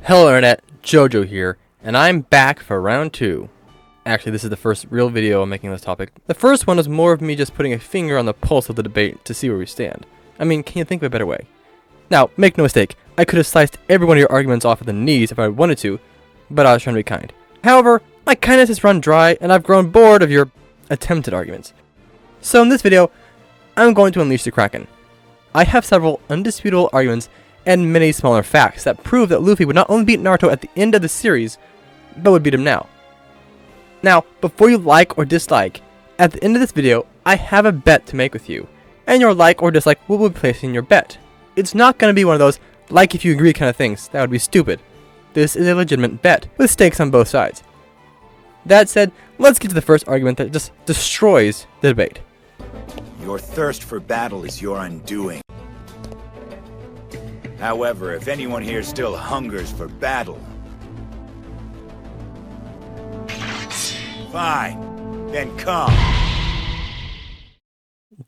Hello Internet, Jojo here, and I'm back for round 2. Actually, this is the first real video I'm making on this topic. The first one was more of me just putting a finger on the pulse of the debate to see where we stand. I mean, can you think of a better way? Now, make no mistake, I could have sliced every one of your arguments off at the knees if I wanted to, but I was trying to be kind. However, my kindness has run dry, and I've grown bored of your attempted arguments. So in this video, I'm going to unleash the Kraken. I have several undisputable arguments and many smaller facts that prove that Luffy would not only beat Naruto at the end of the series, but would beat him now. Now, before you like or dislike, at the end of this video, I have a bet to make with you, and your like or dislike will be placed in your bet. It's not going to be one of those like if you agree kind of things, that would be stupid. This is a legitimate bet, with stakes on both sides. That said, let's get to the first argument that just destroys the debate. Your thirst for battle is your undoing. However, if anyone here still hungers for battle, fine, then come.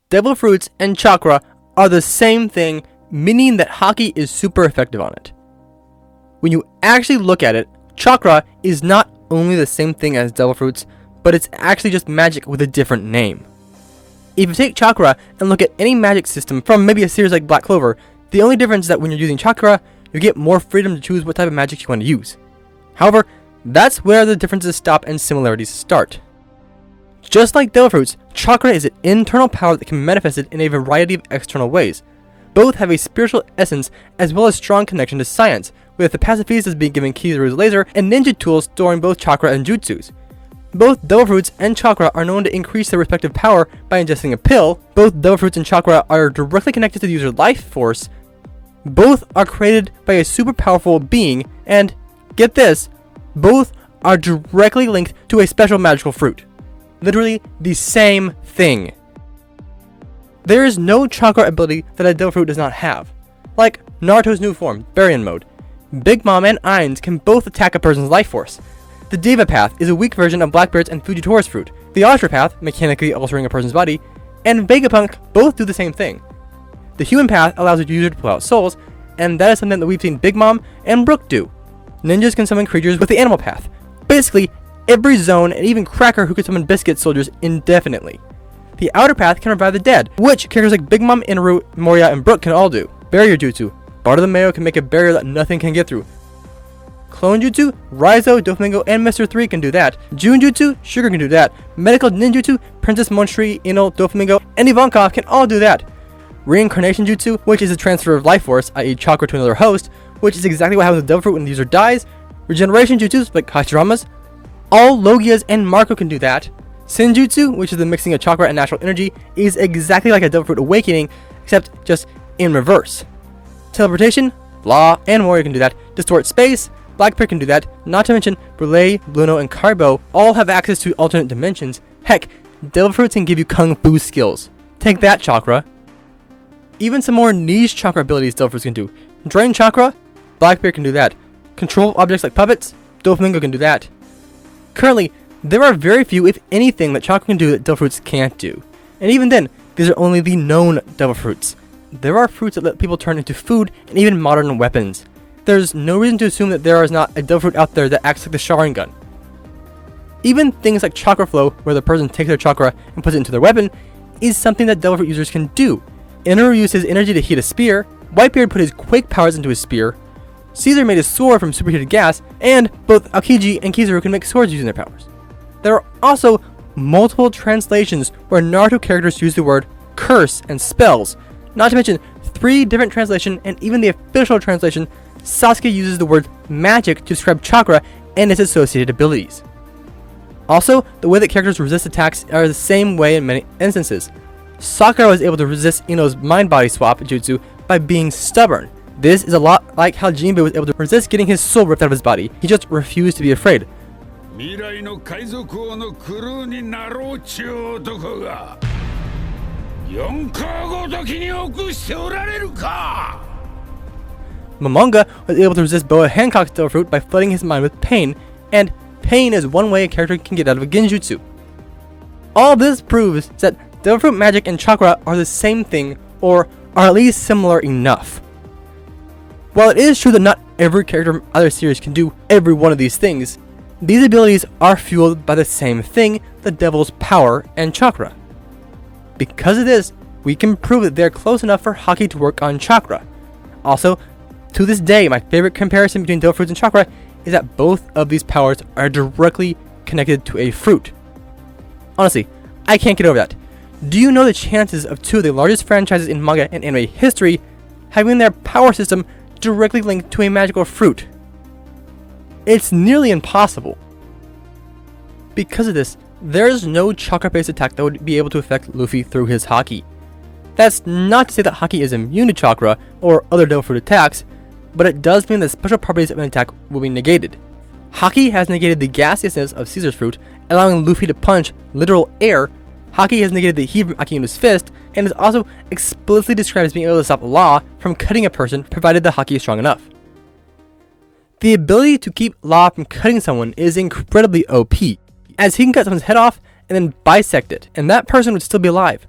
Devil fruits and chakra are the same thing, meaning that Haki is super effective on it. When you actually look at it, chakra is not only the same thing as devil fruits, but it's actually just magic with a different name. If you take chakra and look at any magic system from maybe a series like Black Clover, the only difference is that when you're using chakra, you get more freedom to choose what type of magic you want to use. However, that's where the differences stop and similarities start. Just like devil fruits, chakra is an internal power that can be manifested in a variety of external ways. Both have a spiritual essence as well as strong connection to science, with the pacifistas being given Kizaru's laser and ninja tools storing both chakra and jutsus. Both devil fruits and chakra are known to increase their respective power by ingesting a pill. Both devil fruits and chakra are directly connected to the user's life force. Both are created by a super powerful being, and, get this, both are directly linked to a special magical fruit. Literally the same thing. There is no chakra ability that a devil fruit does not have. Like Naruto's new form, Baryon Mode. Big Mom and Ainz can both attack a person's life force. The Diva Path is a weak version of Blackbeard's and Fujitori's fruit. The Ashtra Path, mechanically altering a person's body, and Vegapunk both do the same thing. The Human Path allows the user to pull out souls, and that is something that we've seen Big Mom and Brook do. Ninjas can summon creatures with the Animal Path. Basically, every zone and even Cracker who can summon Biscuit soldiers indefinitely. The Outer Path can revive the dead, which characters like Big Mom, Inaru, Moria, and Brook can all do. Barrier Jutsu. Bardo the Mayo can make a barrier that nothing can get through. Clone Jutsu, Raizo, Doflamingo, and Mr. 3 can do that. Jun Jutsu, Sugar can do that. Medical Ninjutsu, Princess Monstri, Ino, Doflamingo, and Ivankov can all do that. Reincarnation Jutsu, which is a transfer of life force, i.e. chakra to another host, which is exactly what happens with devil fruit when the user dies. Regeneration Jutsus, like Hashiramas. All Logias and Marco can do that. Senjutsu, which is the mixing of chakra and natural energy, is exactly like a devil fruit awakening, except just in reverse. Teleportation, Law, and Warrior can do that. Distort space, Blackbeard can do that, not to mention Brule, Bluno, and Carbo all have access to alternate dimensions. Heck, devil fruits can give you kung fu skills. Take that, chakra. Even some more niche chakra abilities devil fruits can do. Drain chakra, Blackbeard can do that. Control objects like puppets, Doflamingo can do that. Currently, there are very few, if anything, that chakra can do that devil fruits can't do. And even then, these are only the known devil fruits. There are fruits that let people turn into food and even modern weapons. There's no reason to assume that there is not a devil fruit out there that acts like the Sharingan. Even things like chakra flow, where the person takes their chakra and puts it into their weapon, is something that devil fruit users can do. Inaru used his energy to heat a spear, Whitebeard put his quake powers into his spear, Caesar made a sword from superheated gas, and both Aokiji and Kizaru can make swords using their powers. There are also multiple translations where Naruto characters use the word curse and spells, not to mention 3 different translations and even the official translation, Sasuke uses the word magic to describe chakra and its associated abilities. Also, the way that characters resist attacks are the same way in many instances. Sakura was able to resist Ino's mind-body swap jutsu by being stubborn. This is a lot like how Jinbei was able to resist getting his soul ripped out of his body. He just refused to be afraid. Momonga was able to resist Boa Hancock's devil fruit by flooding his mind with pain, and pain is one way a character can get out of a genjutsu. All this proves that devil fruit magic and chakra are the same thing, or are at least similar enough. While it is true that not every character from other series can do every one of these things, these abilities are fueled by the same thing, the devil's power and chakra. Because of this, we can prove that they're close enough for Haki to work on chakra. Also, to this day, my favorite comparison between devil fruits and chakra is that both of these powers are directly connected to a fruit. Honestly, I can't get over that. Do you know the chances of two of the largest franchises in manga and anime history having their power system directly linked to a magical fruit? It's nearly impossible. Because of this, there's no chakra-based attack that would be able to affect Luffy through his Haki. That's not to say that Haki is immune to chakra or other devil fruit attacks, but it does mean that special properties of an attack will be negated. Haki has negated the gaseousness of Caesar's fruit, allowing Luffy to punch literal air. Haki has negated the heat from Akinu's fist, and is also explicitly described as being able to stop Law from cutting a person provided the Haki is strong enough. The ability to keep Law from cutting someone is incredibly OP, as he can cut someone's head off and then bisect it, and that person would still be alive.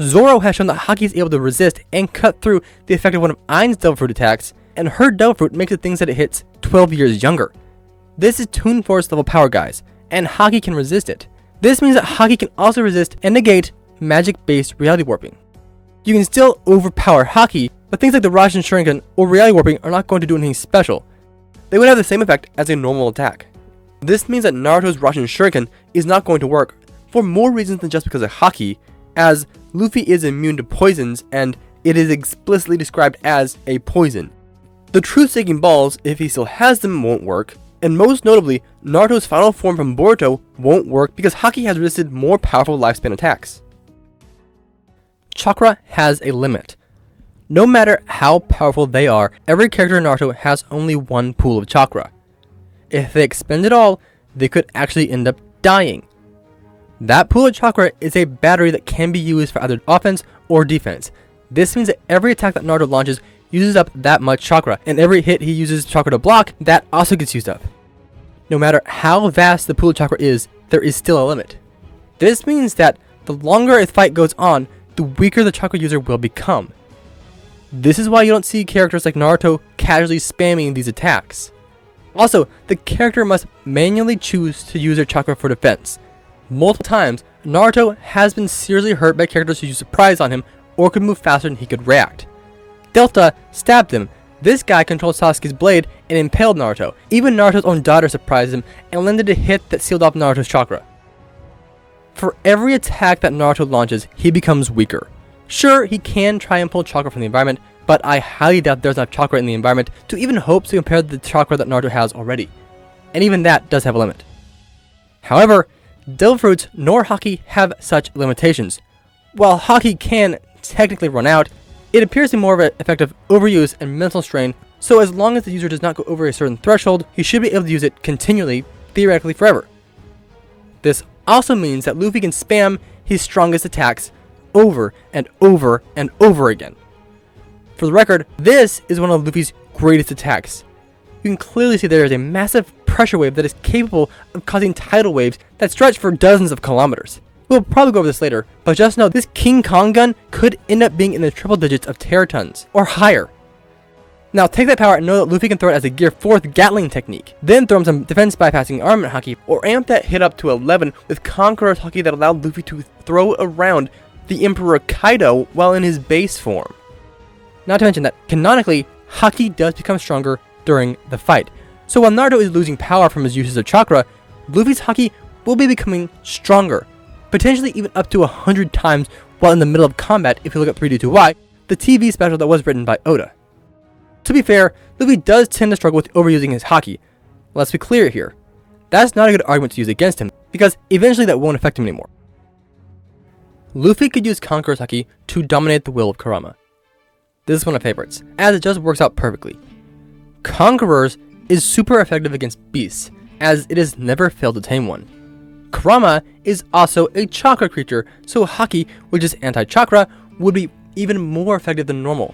Zoro has shown that Haki is able to resist and cut through the effect of one of Ain's devil fruit attacks, and her devil fruit makes the things that it hits 12 years younger. This is Toon Force level power, guys, and Haki can resist it. This means that Haki can also resist and negate magic-based reality warping. You can still overpower Haki, but things like the Rasen Sharingan or reality warping are not going to do anything special. They would have the same effect as a normal attack. This means that Naruto's Rasen Sharingan is not going to work for more reasons than just because of Haki, as Luffy is immune to poisons and it is explicitly described as a poison. The truth-seeking balls, if he still has them, won't work, and most notably, Naruto's final form from Boruto won't work because Haki has resisted more powerful lifespan attacks. Chakra has a limit. No matter how powerful they are, every character in Naruto has only one pool of chakra. If they expend it all, they could actually end up dying. That pool of chakra is a battery that can be used for either offense or defense. This means that every attack that Naruto launches uses up that much chakra, and every hit he uses chakra to block, that also gets used up. No matter how vast the pool of chakra is, there is still a limit. This means that the longer a fight goes on, the weaker the chakra user will become. This is why you don't see characters like Naruto casually spamming these attacks. Also, the character must manually choose to use their chakra for defense. Multiple times, Naruto has been seriously hurt by characters who use surprise on him or could move faster than he could react. Delta stabbed him. This guy controlled Sasuke's blade and impaled Naruto. Even Naruto's own daughter surprised him and landed a hit that sealed off Naruto's chakra. For every attack that Naruto launches, he becomes weaker. Sure, he can try and pull chakra from the environment, but I highly doubt there's enough chakra in the environment to even hope to compare the chakra that Naruto has already. And even that does have a limit. However, devil fruits nor Haki have such limitations. While Haki can technically run out, it appears to be more of an effect of overuse and mental strain, so as long as the user does not go over a certain threshold, he should be able to use it continually, theoretically forever. This also means that Luffy can spam his strongest attacks over and over and over again. For the record, this is one of Luffy's greatest attacks. You can clearly see there is a massive pressure wave that is capable of causing tidal waves that stretch for dozens of kilometers. We'll probably go over this later, but just know this King Kong gun could end up being in the triple digits of Teratons, or higher. Now take that power and know that Luffy can throw it as a Gear 4th Gatling technique, then throw him some defense bypassing armament Haki, or amp that hit up to 11 with Conqueror's Haki that allowed Luffy to throw around the Emperor Kaido while in his base form. Not to mention that, canonically, Haki does become stronger during the fight. So while Naruto is losing power from his uses of chakra, Luffy's Haki will be becoming stronger, potentially even up to 100 times while in the middle of combat if you look at 3D2Y, the TV special that was written by Oda. To be fair, Luffy does tend to struggle with overusing his Haki. Let's be clear here. That's not a good argument to use against him, because eventually that won't affect him anymore. Luffy could use Conqueror's Haki to dominate the will of Kurama. This is one of my favorites, as it just works out perfectly. Conqueror's is super effective against beasts, as it has never failed to tame one. Kurama is also a chakra creature, so Haki, which is anti-chakra, would be even more effective than normal.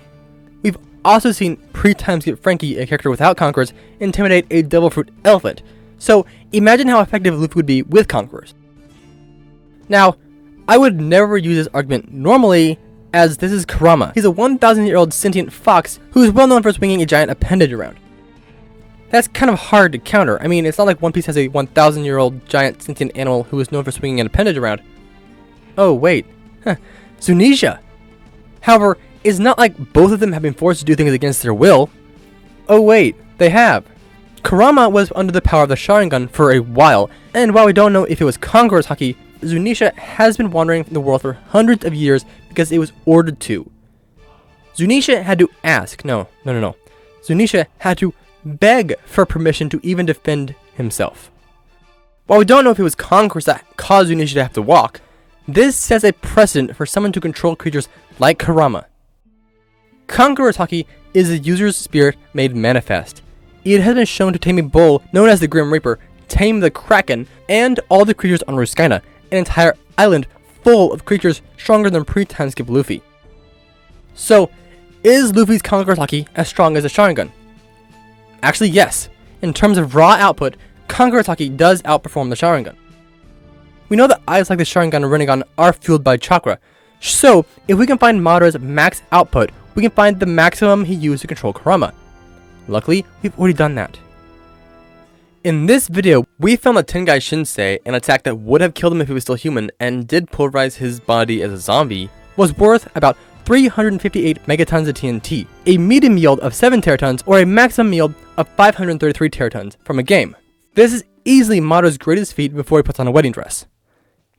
We've also seen Pre-Timeskip Frankie, a character without Conquerors, intimidate a Devil Fruit elephant, so imagine how effective Luffy would be with Conquerors. Now, I would never use this argument normally, as this is Kurama. He's a 1,000-year-old sentient fox who is well known for swinging a giant appendage around. that's kind of hard to counter. I mean, it's not like One Piece has a 1,000-year-old giant sentient animal who is known for swinging an appendage around. Oh, wait. Zunisha. However, it's not like both of them have been forced to do things against their will. Oh, wait. They have. Kurama was under the power of the Sharingan for a while, and while we don't know if it was Conqueror's Haki, Zunisha has been wandering the world for hundreds of years because it was ordered to. Zunisha had to ask. No. Zunisha had to beg for permission to even defend himself. While we don't know if it was Conqueror that caused Zunisha to have to walk, this sets a precedent for someone to control creatures like Kurama. Conqueror's Haki is the user's spirit made manifest. It has been shown to tame a bull known as the Grim Reaper, tame the Kraken, and all the creatures on Ruskaina, an entire island full of creatures stronger than pre-time skip Luffy. So, is Luffy's Conqueror's Haki as strong as the Sharingan? Actually, yes. In terms of raw output, Conqueror's Haki does outperform the Sharingan. We know that eyes like the Sharingan and Rinnegan are fueled by chakra, so if we can find Madara's max output, we can find the maximum he used to control Kurama. Luckily, we've already done that. In this video, we found that Tengai Shinsei, an attack that would have killed him if he was still human and did pulverize his body as a zombie, was worth about 358 megatons of TNT, a medium yield of 7 teratons, or a maximum yield of 533 teratons from a game. This is easily Madara's greatest feat before he puts on a wedding dress.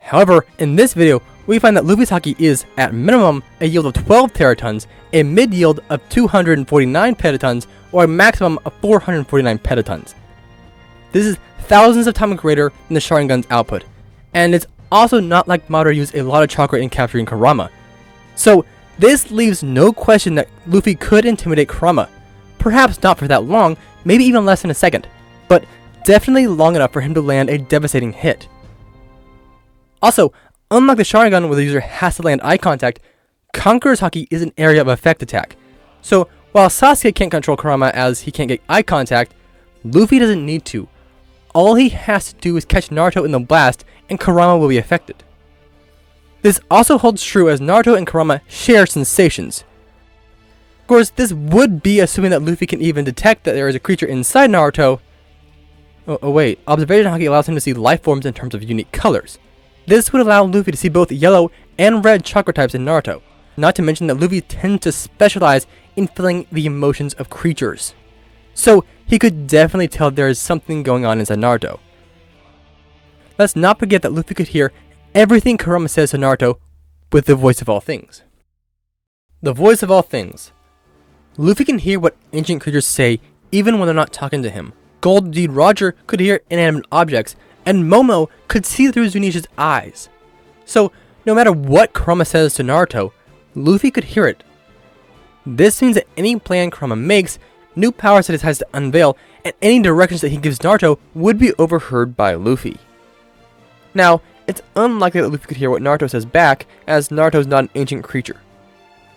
However, in this video, we find that Luffy's Haki is, at minimum, a yield of 12 teratons, a mid-yield of 249 petatons, or a maximum of 449 petatons. This is thousands of times greater than the Sharingan's output, and it's also not like Madara used a lot of chakra in capturing Kurama. So, this leaves no question that Luffy could intimidate Kurama. Perhaps not for that long, maybe even less than a second, but definitely long enough for him to land a devastating hit. Also, unlike the Sharingan where the user has to land eye contact, Conqueror's Haki is an area of effect attack. So, while Sasuke can't control Kurama as he can't get eye contact, Luffy doesn't need to. All he has to do is catch Naruto in the blast and Kurama will be affected. This also holds true as Naruto and Kurama share sensations. Of course, this would be assuming that Luffy can even detect that there is a creature inside Naruto. Oh wait, Observation Haki allows him to see life forms in terms of unique colors. This would allow Luffy to see both yellow and red chakra types in Naruto. Not to mention that Luffy tends to specialize in feeling the emotions of creatures. So, he could definitely tell there is something going on inside Naruto. Let's not forget that Luffy could hear everything Kurama says to Naruto with the voice of all things. The voice of all things. Luffy can hear what ancient creatures say even when they're not talking to him. Gold Dude Roger could hear inanimate objects, and Momo could see through Zunisha's eyes. So, no matter what Kurama says to Naruto, Luffy could hear it. This means that any plan Kurama makes, new powers that he decides to unveil, and any directions that he gives Naruto would be overheard by Luffy. Now, it's unlikely that Luffy could hear what Naruto says back, as Naruto is not an ancient creature.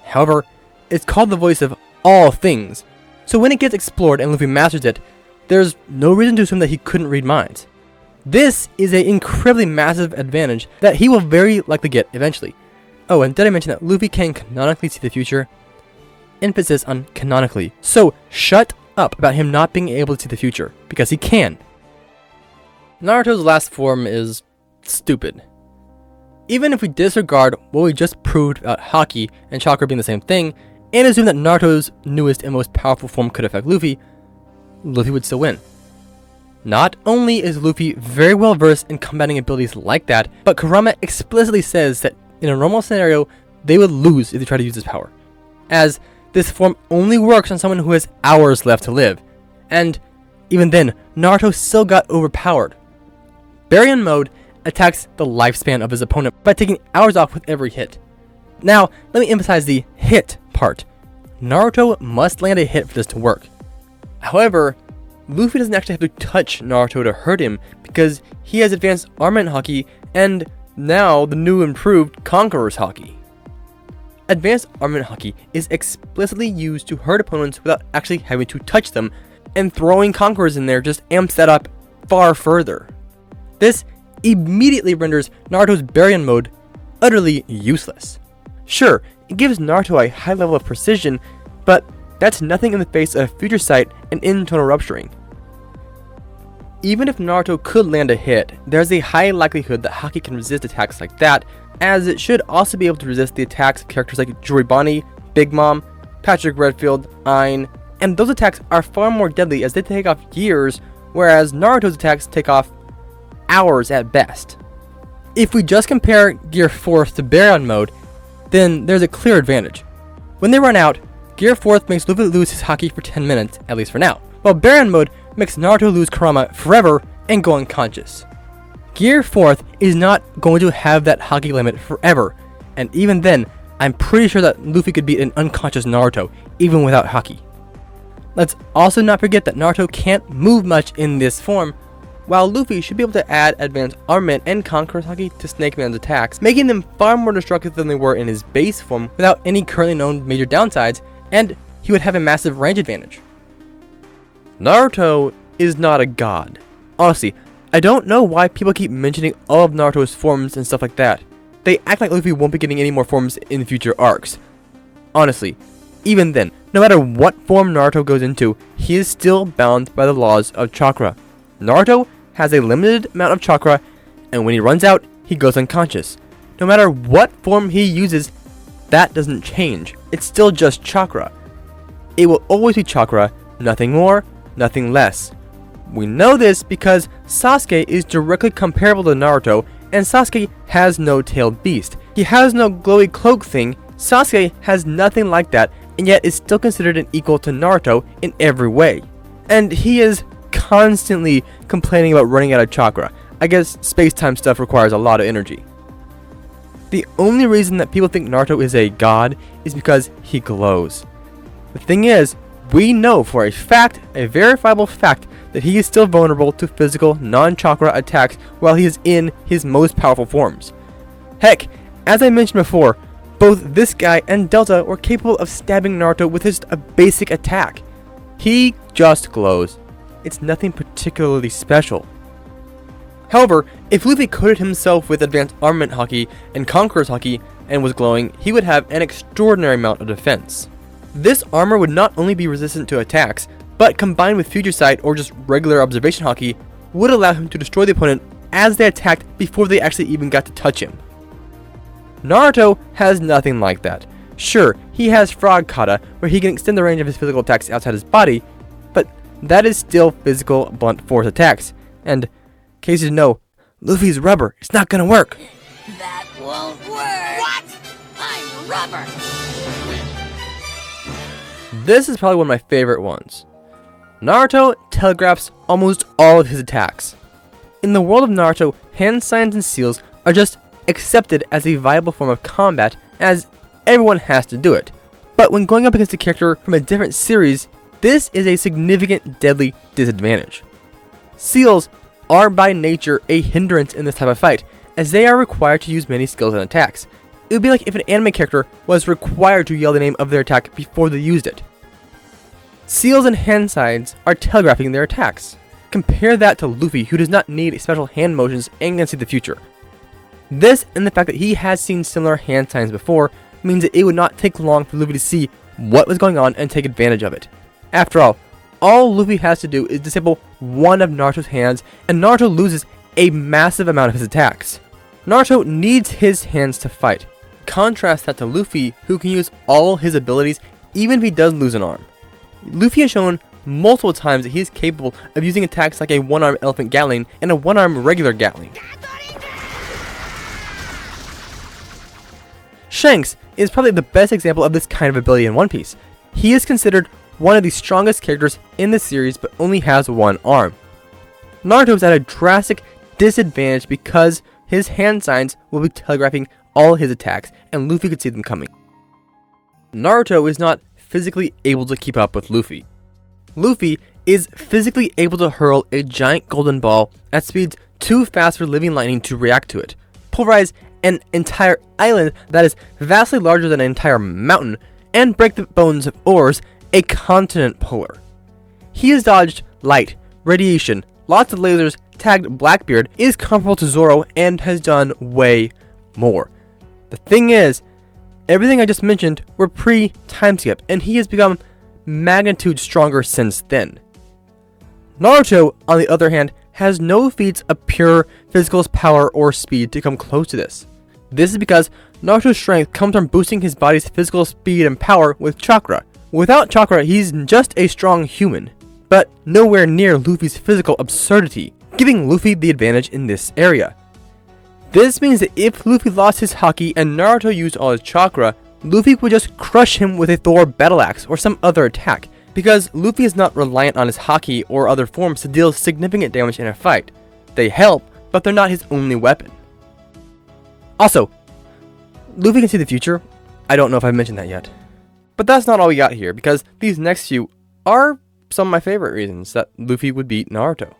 However, it's called the voice of all things, so when it gets explored and Luffy masters it, there's no reason to assume that he couldn't read minds. This is an incredibly massive advantage that he will very likely get eventually. Oh, and did I mention that Luffy can canonically see the future? Emphasis on canonically. So, shut up about him not being able to see the future, because he can. Naruto's last form is stupid. Even if we disregard what we just proved about Haki and chakra being the same thing, and assume that Naruto's newest and most powerful form could affect Luffy, Luffy would still win. Not only is Luffy very well versed in combating abilities like that, but Kurama explicitly says that in a normal scenario, they would lose if they try to use this power, as this form only works on someone who has hours left to live, and even then, Naruto still got overpowered. Baryon mode attacks the lifespan of his opponent by taking hours off with every hit. Now, let me emphasize the hit part. Naruto must land a hit for this to work. However, Luffy doesn't actually have to touch Naruto to hurt him because he has advanced armament Haki and now the new improved Conqueror's Haki. Advanced armament Haki is explicitly used to hurt opponents without actually having to touch them, and throwing Conquerors in there just amps that up far further. This immediately renders Naruto's Baryon mode utterly useless. Sure, it gives Naruto a high level of precision, but that's nothing in the face of future sight and internal rupturing. Even if Naruto could land a hit, there's a high likelihood that Haki can resist attacks like that, as it should also be able to resist the attacks of characters like Joribani, Big Mom, Patrick Redfield, Ain, and those attacks are far more deadly as they take off years, whereas Naruto's attacks take off hours at best. If we just compare Gear 4th to Baryon mode, then there's a clear advantage. When they run out, Gear 4th makes Luffy lose his Haki for 10 minutes, at least for now, while Baryon mode makes Naruto lose Kurama forever and go unconscious. Gear 4th is not going to have that Haki limit forever, and even then, I'm pretty sure that Luffy could beat an unconscious Naruto, even without Haki. Let's also not forget that Naruto can't move much in this form, while Luffy should be able to add advanced armament and Conqueror's Haki to Snake Man's attacks, making them far more destructive than they were in his base form without any currently known major downsides, and he would have a massive range advantage. Naruto is not a god. Honestly, I don't know why people keep mentioning all of Naruto's forms and stuff like that. They act like Luffy won't be getting any more forms in future arcs. Honestly, even then, no matter what form Naruto goes into, he is still bound by the laws of chakra. Naruto has a limited amount of chakra, and when he runs out, he goes unconscious. No matter what form he uses, that doesn't change. It's still just chakra. It will always be chakra, nothing more, nothing less. We know this because Sasuke is directly comparable to Naruto, and Sasuke has no tailed beast. He has no glowy cloak thing. Sasuke has nothing like that, and yet is still considered an equal to Naruto in every way. And he is constantly complaining about running out of chakra. I guess space-time stuff requires a lot of energy. The only reason that people think Naruto is a god is because he glows. The thing is, we know for a fact, a verifiable fact, that he is still vulnerable to physical, non-chakra attacks while he is in his most powerful forms. Heck, as I mentioned before, both this guy and Delta were capable of stabbing Naruto with just a basic attack. He just glows. It's nothing particularly special. However, if Luffy coated himself with advanced armament Haki and Conqueror's Haki and was glowing, he would have an extraordinary amount of defense. This armor would not only be resistant to attacks, but combined with Future Sight or just regular observation Haki, would allow him to destroy the opponent as they attacked before they actually even got to touch him. Naruto has nothing like that. Sure, he has Frog Kata, where he can extend the range of his physical attacks outside his body, but that is still physical blunt force attacks, and in case you didn't know, Luffy's rubber. It's not gonna work. That won't work. What? I'm rubber. This is probably one of my favorite ones. Naruto telegraphs almost all of his attacks. In the world of Naruto, hand signs and seals are just accepted as a viable form of combat, as everyone has to do it. But when going up against a character from a different series, this is a significant deadly disadvantage. Seals are by nature a hindrance in this type of fight, as they are required to use many skills and attacks. It would be like if an anime character was required to yell the name of their attack before they used it. Seals and hand signs are telegraphing their attacks. Compare that to Luffy, who does not need special hand motions and can see the future. This, and the fact that he has seen similar hand signs before, means that it would not take long for Luffy to see what was going on and take advantage of it. After all Luffy has to do is disable one of Naruto's hands, and Naruto loses a massive amount of his attacks. Naruto needs his hands to fight. Contrast that to Luffy, who can use all his abilities even if he does lose an arm. Luffy has shown multiple times that he is capable of using attacks like a one-arm elephant Gatling and a one-arm regular Gatling. Shanks is probably the best example of this kind of ability in One Piece. He is considered one of the strongest characters in the series, but only has one arm. Naruto is at a drastic disadvantage because his hand signs will be telegraphing all his attacks, and Luffy could see them coming. Naruto is not physically able to keep up with Luffy. Luffy is physically able to hurl a giant golden ball at speeds too fast for living lightning to react to it, pulverize an entire island that is vastly larger than an entire mountain, and break the bones of ores, a continent polar. He has dodged light, radiation, lots of lasers, tagged Blackbeard, is comparable to Zoro, and has done way more. The thing is, everything I just mentioned were pre-time skip, and he has become magnitude stronger since then. Naruto, on the other hand, has no feats of pure physical power or speed to come close to this. This is because Naruto's strength comes from boosting his body's physical speed and power with chakra. Without chakra, he's just a strong human, but nowhere near Luffy's physical absurdity, giving Luffy the advantage in this area. This means that if Luffy lost his Haki and Naruto used all his chakra, Luffy would just crush him with a Thor battle axe or some other attack, because Luffy is not reliant on his Haki or other forms to deal significant damage in a fight. They help, but they're not his only weapon. Also, Luffy can see the future. I don't know if I mentioned that yet. But that's not all we got here, because these next few are some of my favorite reasons that Luffy would beat Naruto.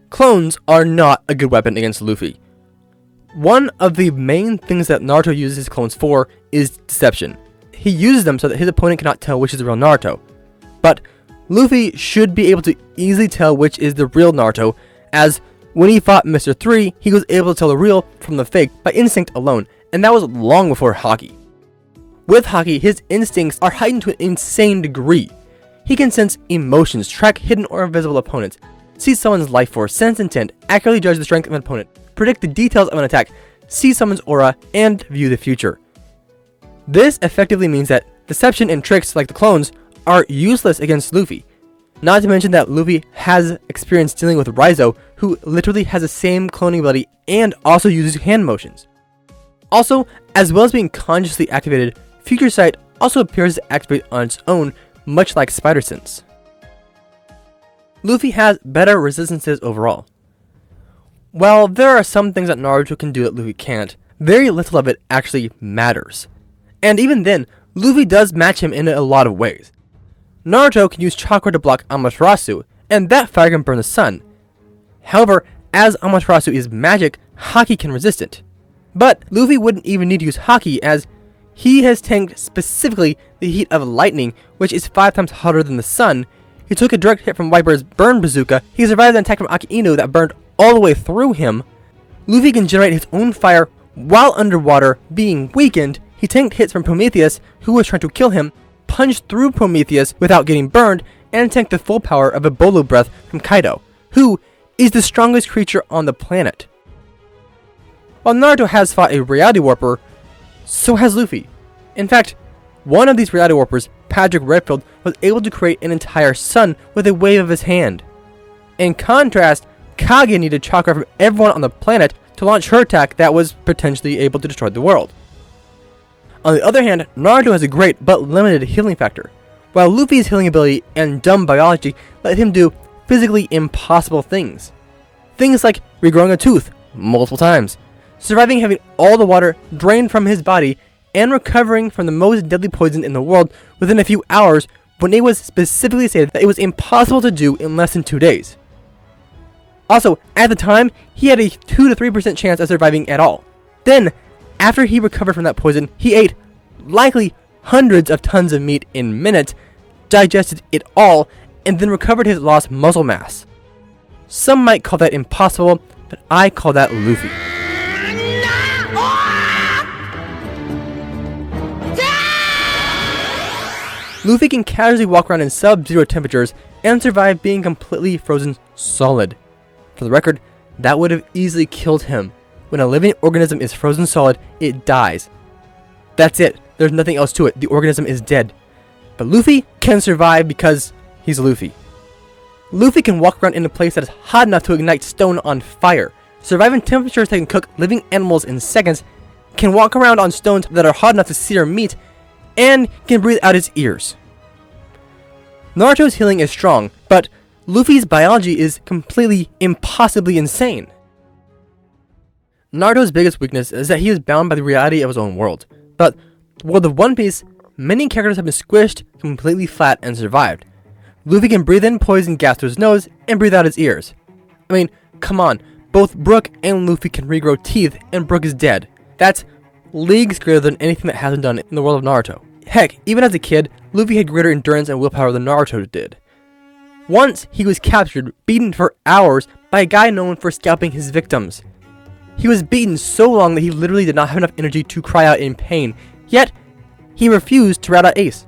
Clones are not a good weapon against Luffy. One of the main things that Naruto uses his clones for is deception. He uses them so that his opponent cannot tell which is the real Naruto. But Luffy should be able to easily tell which is the real Naruto, as when he fought Mr. 3, he was able to tell the real from the fake by instinct alone, and that was long before Haki. With Haki, his instincts are heightened to an insane degree. He can sense emotions, track hidden or invisible opponents, see someone's life force, sense intent, accurately judge the strength of an opponent, predict the details of an attack, see someone's aura, and view the future. This effectively means that deception and tricks like the clones are useless against Luffy. Not to mention that Luffy has experience dealing with Raizo, who literally has the same cloning ability and also uses hand motions. Also, as well as being consciously activated, Future Sight also appears to activate on its own, much like Spider Sense. Luffy has better resistances overall. While there are some things that Naruto can do that Luffy can't, very little of it actually matters. And even then, Luffy does match him in a lot of ways. Naruto can use chakra to block Amaterasu, and that fire can burn the sun. However, as Amaterasu is magic, Haki can resist it. But Luffy wouldn't even need to use Haki, as he has tanked specifically the heat of lightning, which is 5 times hotter than the sun. He took a direct hit from Viper's burn bazooka, he survived an attack from Aki Inu that burned all the way through him. Luffy can generate his own fire while underwater, being weakened. He tanked hits from Prometheus, who was trying to kill him, punched through Prometheus without getting burned, and tanked the full power of a Bolo breath from Kaido, who is the strongest creature on the planet. While Naruto has fought a Reality Warper, so has Luffy. In fact, one of these Reality Warpers, Patrick Redfield, was able to create an entire sun with a wave of his hand. In contrast, Kage needed chakra from everyone on the planet to launch her attack that was potentially able to destroy the world. On the other hand, Naruto has a great but limited healing factor, while Luffy's healing ability and dumb biology let him do physically impossible things. Things like regrowing a tooth multiple times, surviving having all the water drained from his body, and recovering from the most deadly poison in the world within a few hours, when it was specifically stated that it was impossible to do in less than 2 days. Also, at the time, he had a 2 to 3% chance of surviving at all. Then, after he recovered from that poison, he ate likely hundreds of tons of meat in minutes, digested it all, and then recovered his lost muscle mass. Some might call that impossible, but I call that Luffy. Luffy can casually walk around in sub-zero temperatures and survive being completely frozen solid. For the record, that would have easily killed him. When a living organism is frozen solid, it dies. That's it. There's nothing else to it. The organism is dead. But Luffy can survive because he's Luffy. Luffy can walk around in a place that is hot enough to ignite stone on fire, survive in temperatures that can cook living animals in seconds, can walk around on stones that are hot enough to sear meat, and can breathe out his ears. Naruto's healing is strong, but Luffy's biology is completely, impossibly insane. Naruto's biggest weakness is that he is bound by the reality of his own world. But the world of One Piece, many characters have been squished completely flat and survived. Luffy can breathe in poison gas through his nose and breathe out his ears. I mean, come on, both Brook and Luffy can regrow teeth and Brook is dead. That's leagues greater than anything that hasn't done in the world of Naruto. Heck, even as a kid, Luffy had greater endurance and willpower than Naruto did. Once, he was captured, beaten for hours by a guy known for scalping his victims. He was beaten so long that he literally did not have enough energy to cry out in pain, yet he refused to rat out Ace,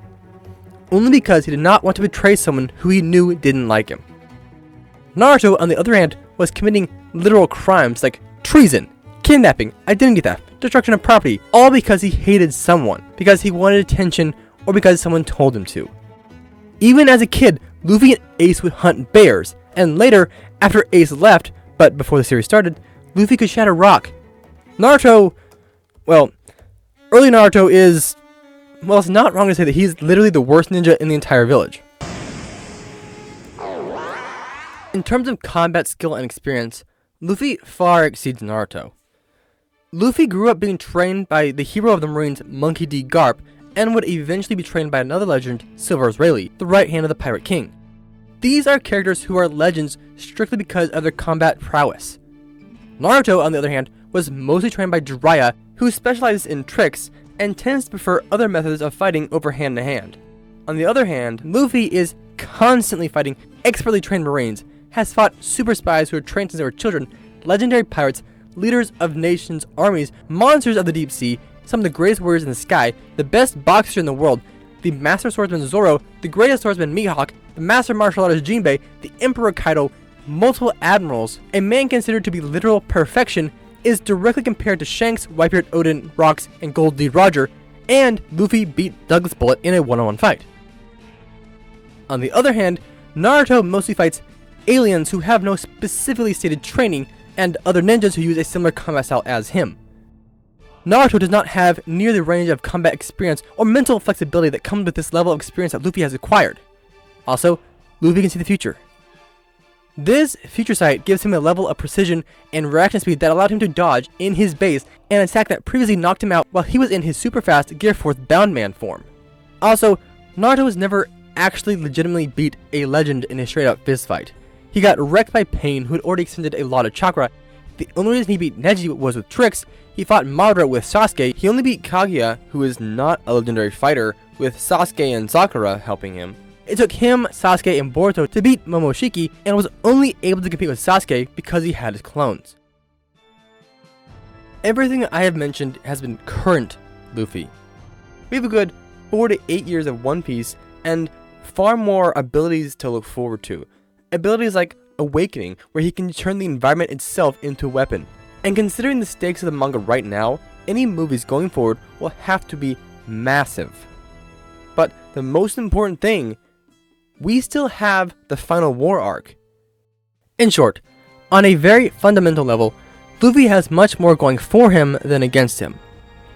only because he did not want to betray someone who he knew didn't like him. Naruto, on the other hand, was committing literal crimes like treason, kidnapping, identity theft, destruction of property, all because he hated someone, because he wanted attention, or because someone told him to. Even as a kid, Luffy and Ace would hunt bears, and later, after Ace left, but before the series started, Luffy could shatter rock. Naruto, well, early Naruto is, well, it's not wrong to say that he's literally the worst ninja in the entire village. In terms of combat skill and experience, Luffy far exceeds Naruto. Luffy grew up being trained by the hero of the Marines, Monkey D. Garp, and would eventually be trained by another legend, Silvers Rayleigh, the right hand of the Pirate King. These are characters who are legends strictly because of their combat prowess. Naruto, on the other hand, was mostly trained by Jiraiya, who specializes in tricks and tends to prefer other methods of fighting over hand-to-hand. On the other hand, Luffy is constantly fighting expertly trained Marines, has fought super spies who were trained since they were children, legendary pirates, leaders of nations' armies, monsters of the deep sea, some of the greatest warriors in the sky, the best boxer in the world, the master swordsman Zoro, the greatest swordsman Mihawk, the master martial artist Jinbei, the Emperor Kaido, multiple admirals. A man considered to be literal perfection is directly compared to Shanks, Whitebeard, Odin, Rox, and Gold Lead Roger, and Luffy beat Douglas Bullet in a one-on-one fight. On the other hand, Naruto mostly fights aliens who have no specifically stated training, and other ninjas who use a similar combat style as him. Naruto does not have near the range of combat experience or mental flexibility that comes with this level of experience that Luffy has acquired. Also, Luffy can see the future. This future sight gives him a level of precision and reaction speed that allowed him to dodge in his base an attack that previously knocked him out while he was in his super fast Gear 4th Bound Man form. Also, Naruto has never actually legitimately beat a legend in a straight up fist fight. He got wrecked by Pain, who had already extended a lot of chakra. The only reason he beat Neji was with tricks. He fought Madara with Sasuke. He only beat Kaguya, who is not a legendary fighter, with Sasuke and Sakura helping him. It took him, Sasuke, and Boruto to beat Momoshiki, and was only able to compete with Sasuke because he had his clones. Everything I have mentioned has been current Luffy. We have a good 4 to 8 years of One Piece, and far more abilities to look forward to. Abilities like Awakening, where he can turn the environment itself into a weapon. And considering the stakes of the manga right now, any movies going forward will have to be massive. But the most important thing, we still have the final war arc. In short, on a very fundamental level, Luffy has much more going for him than against him.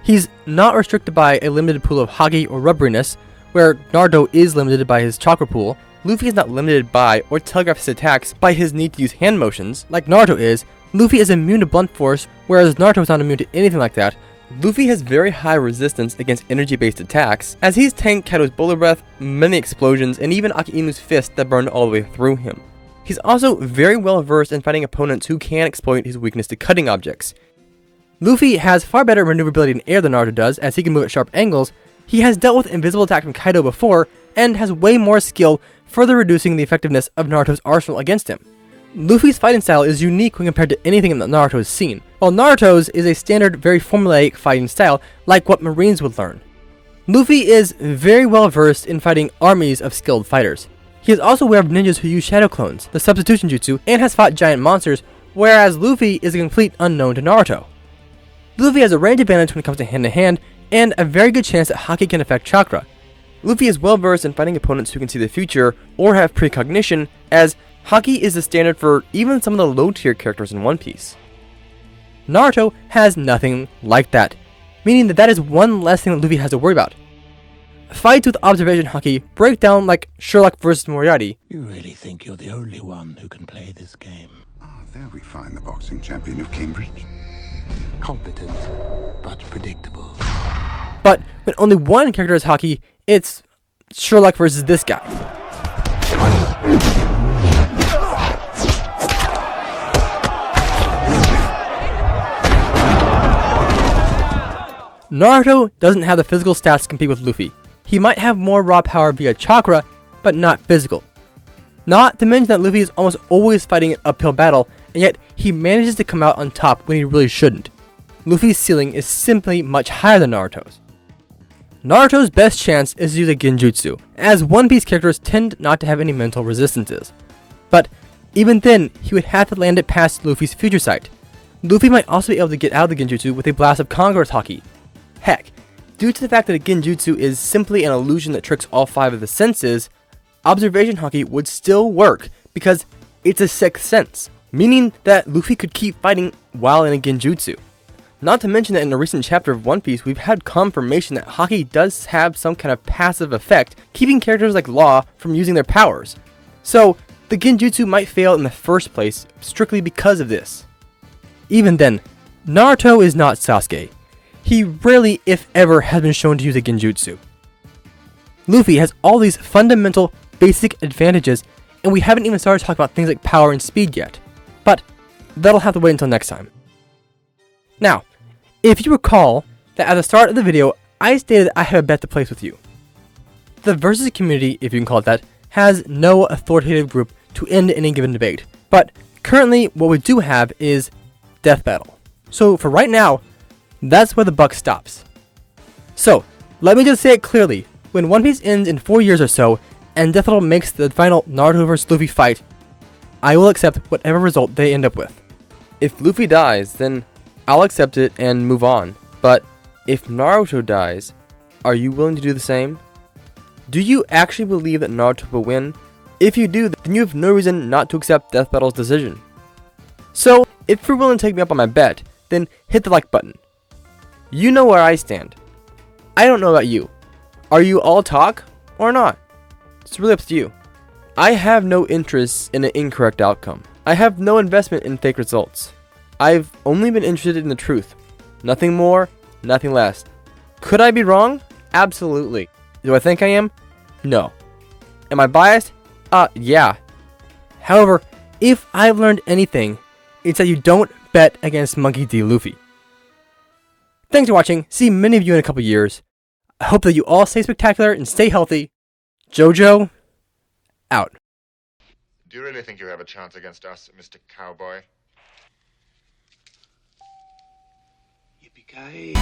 He's not restricted by a limited pool of Haki or rubberiness, where Naruto is limited by his chakra pool. Luffy is not limited by or telegraphs his attacks by his need to use hand motions, like Naruto is. Luffy is immune to blunt force, whereas Naruto is not immune to anything like that. Luffy has very high resistance against energy-based attacks, as he's tanked Kaido's bullet breath, many explosions, and even Aki Inu's fist that burned all the way through him. He's also very well versed in fighting opponents who can exploit his weakness to cutting objects. Luffy has far better maneuverability in air than Naruto does, as he can move at sharp angles. He has dealt with invisible attack from Kaido before, and has way more skill, further reducing the effectiveness of Naruto's arsenal against him. Luffy's fighting style is unique when compared to anything that Naruto has seen, while Naruto's is a standard, very formulaic fighting style, like what Marines would learn. Luffy is very well versed in fighting armies of skilled fighters. He is also aware of ninjas who use shadow clones, the substitution jutsu, and has fought giant monsters, whereas Luffy is a complete unknown to Naruto. Luffy has a range advantage when it comes to hand-to-hand, and a very good chance that Haki can affect chakra. Luffy is well versed in fighting opponents who can see the future or have precognition, as Haki is the standard for even some of the low-tier characters in One Piece. Naruto has nothing like that, meaning that is one less thing that Luffy has to worry about. Fights with observation Haki break down like Sherlock vs. Moriarty. You really think you're the only one who can play this game? Ah, there we find the boxing champion of Cambridge. Competent, but predictable. But when only one character is Haki, it's Sherlock versus this guy. Naruto doesn't have the physical stats to compete with Luffy. He might have more raw power via chakra, but not physical. Not to mention that Luffy is almost always fighting an uphill battle, and yet he manages to come out on top when he really shouldn't. Luffy's ceiling is simply much higher than Naruto's. Naruto's best chance is to use a genjutsu, as One Piece characters tend not to have any mental resistances. But Even then, he would have to land it past Luffy's future sight. Luffy might also be able to get out of the genjutsu with a blast of Conqueror's Haki. Heck, due to the fact that a genjutsu is simply an illusion that tricks all 5 of the senses, observation Haki would still work because it's a sixth sense, meaning that Luffy could keep fighting while in a genjutsu. Not to mention that in a recent chapter of One Piece, we've had confirmation that Haki does have some kind of passive effect, keeping characters like Law from using their powers. So, the genjutsu might fail in the first place strictly because of this. Even then, Naruto is not Sasuke. He rarely, if ever, has been shown to use a genjutsu. Luffy has all these fundamental, basic advantages, and we haven't even started talking about things like power and speed yet. But that'll have to wait until next time. Now, if you recall that at the start of the video, I stated that I have a bet to place with you. The Versus community, if you can call it that, has no authoritative group to end any given debate. But currently, what we do have is Death Battle. So for right now, that's where the buck stops. So, let me just say it clearly. When One Piece ends in 4 years or so, and Death Battle makes the final Naruto vs Luffy fight, I will accept whatever result they end up with. If Luffy dies, then I'll accept it and move on. But if Naruto dies, are you willing to do the same? Do you actually believe that Naruto will win? If you do, then you have no reason not to accept Death Battle's decision. So, if you're willing to take me up on my bet, then hit the like button. You know where I stand. I don't know about you. Are you all talk or not? It's really up to you. I have no interest in an incorrect outcome. I have no investment in fake results. I've only been interested in the truth. Nothing more, nothing less. Could I be wrong? Absolutely. Do I think I am? No. Am I biased? Yeah. However, if I've learned anything, it's that you don't bet against Monkey D. Luffy. Thanks for watching. See many of you in a couple years. I hope that you all stay spectacular and stay healthy. Jojo, out. Do you really think you have a chance against us, Mr. Cowboy? Yippee-ki-yay.